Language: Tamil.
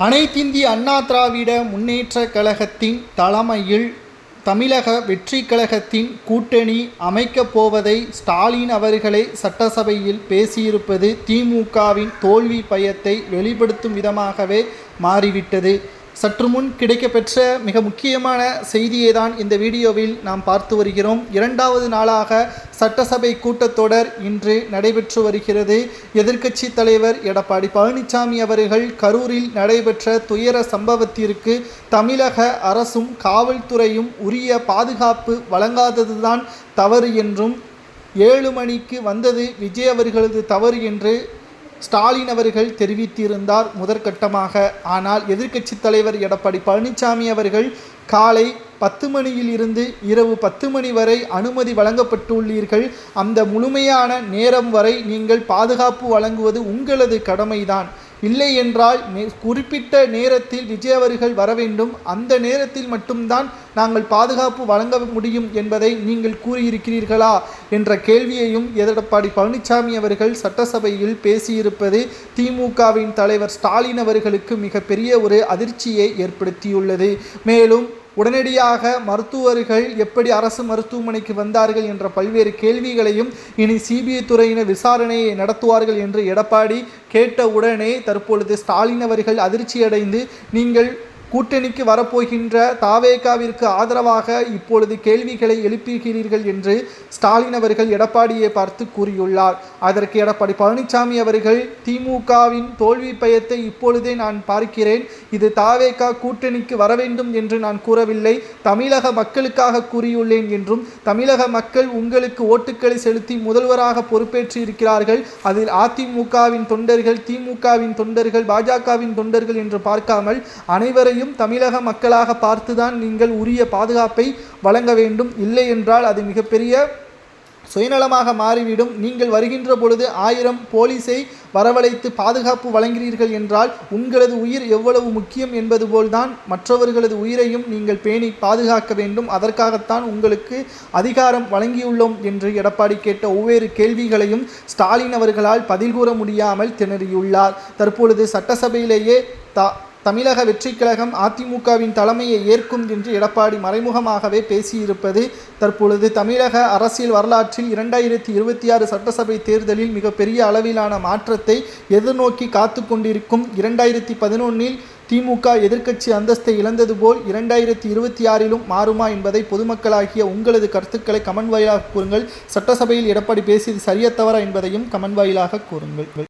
அனைத்திந்திய அண்ணா திராவிட முன்னேற்றக் கழகத்தின் தலைமையில் தமிழக வெற்றிக் கழகத்தின் கூட்டணி அமைக்கப் போவதை ஸ்டாலின் அவர்களே சட்டசபையில் பேசியிருப்பது திமுகவின் தோல்வி பயத்தை வெளிப்படுத்தும் விதமாகவே மாறிவிட்டது. சற்று முன் கிடைக்கப்பெற்ற மிக முக்கியமான செய்தியை தான் இந்த வீடியோவில் நாம் பார்த்து வருகிறோம். இரண்டாவது நாளாக சட்டசபை கூட்டத்தொடர் இன்று நடைபெற்று வருகிறது. எதிர்க்கட்சி தலைவர் எடப்பாடி பழனிசாமி அவர்கள் கரூரில் நடைபெற்ற துயர சம்பவத்திற்கு தமிழக அரசும் காவல்துறையும் உரிய பாதுகாப்பு வழங்காததுதான் தவறு என்றும் 7 மணிக்கு வந்தது விஜய் அவர்களது தவறு என்று ஸ்டாலின் அவர்கள் தெரிவித்திருந்தார் முதற்கட்டமாக. ஆனால் எதிர்க்கட்சி தலைவர் எடப்பாடி பழனிசாமி அவர்கள் காலை 10 மணியில் இருந்து இரவு 10 மணி வரை அனுமதி வழங்கப்பட்டுள்ளீர்கள். அந்த முழுமையான நேரம் வரை நீங்கள் பாதுகாப்பு வழங்குவது உங்களது கடமைதான். இல்லை என்றால் குறிப்பிட்ட நேரத்தில் விஜய் அவர்கள் வர வேண்டும். அந்த நேரத்தில் மட்டும்தான் நாங்கள் பாதுகாப்பு வழங்க முடியும் என்பதை நீங்கள் கூறியிருக்கிறீர்களா என்ற கேள்வியையும் எடப்பாடி பழனிசாமி அவர்கள் சட்டசபையில் பேசியிருப்பது திமுகவின் தலைவர் ஸ்டாலின் அவர்களுக்கு மிகப்பெரிய ஒரு அதிர்ச்சியை ஏற்படுத்தியுள்ளது. மேலும் உடனடியாக மருத்துவர்கள் எப்படி அரசு மருத்துவமனைக்கு வந்தார்கள் என்ற பல்வேறு கேள்விகளையும் இனி சிபிஐ துறையினர் விசாரணையை நடத்துவார்கள் என்று எடப்பாடி கேட்ட உடனே தற்பொழுது ஸ்டாலின் அவர்கள் அதிர்ச்சியடைந்து நீங்கள் கூட்டணிக்கு வரப்போகின்ற தாவேகாவிற்கு ஆதரவாக இப்பொழுது கேள்விகளை எழுப்புகிறீர்கள் என்று ஸ்டாலின் அவர்கள் எடப்பாடியை பார்த்து கூறியுள்ளார். அதற்கு எடப்பாடி பழனிசாமி அவர்கள் திமுகவின் தோல்வி பயத்தை இப்பொழுதே நான் பார்க்கிறேன். இது தாவேகா கூட்டணிக்கு வர வேண்டும் என்று நான் கூறவில்லை, தமிழக மக்களுக்காக கூறியுள்ளேன் என்றும் தமிழக மக்கள் உங்களுக்கு ஓட்டுக்களை செலுத்தி முதல்வராக பொறுப்பேற்று இருக்கிறார்கள். அதில் அதிமுகவின் தொண்டர்கள், திமுகவின் தொண்டர்கள், பாஜகவின் தொண்டர்கள் என்று பார்க்காமல் அனைவரையும் தமிழக மக்களாக பார்த்துதான் நீங்கள் உரிய பாதுகாப்பை வழங்க வேண்டும். இல்லை என்றால் அது மிகப்பெரிய சுயநலமாக மாறிவிடும். நீங்கள் வருகின்ற பொழுது 1000 போலீஸை வரவழைத்து பாதுகாப்பு வழங்குகிறீர்கள் என்றால் உங்களது உயிர் எவ்வளவு முக்கியம் என்பது போல்தான் மற்றவர்களது உயிரையும் நீங்கள் பேணி பாதுகாக்க வேண்டும். அதற்காகத்தான் உங்களுக்கு அதிகாரம் வழங்கியுள்ளோம் என்று எடப்பாடி கேட்ட ஒவ்வொரு கேள்விகளையும் ஸ்டாலின் அவர்களால் பதில் கூற முடியாமல் திணறியுள்ளார். தற்பொழுது சட்டசபையிலேயே தமிழக வெற்றிக் கழகம் அதிமுகவின் தலைமையை ஏற்கும் என்று எடப்பாடி மறைமுகமாகவே பேசியிருப்பது தற்பொழுது தமிழக அரசியல் வரலாற்றில் 2026 சட்டசபை தேர்தலில் மிகப்பெரிய அளவிலான மாற்றத்தை எதிர்நோக்கி காத்து கொண்டிருக்கும். 2011இல் திமுக எதிர்க்கட்சி அந்தஸ்தை இழந்தது போல் 2026லும் மாறுமா என்பதை பொதுமக்களாகிய உங்களது கருத்துக்களை கமெண்ட் வாயிலாக கூறுங்கள். சட்டசபையில் எடப்பாடி பேசியது சரியா தவறா என்பதையும் கமெண்ட் வாயிலாக கூறுங்கள்.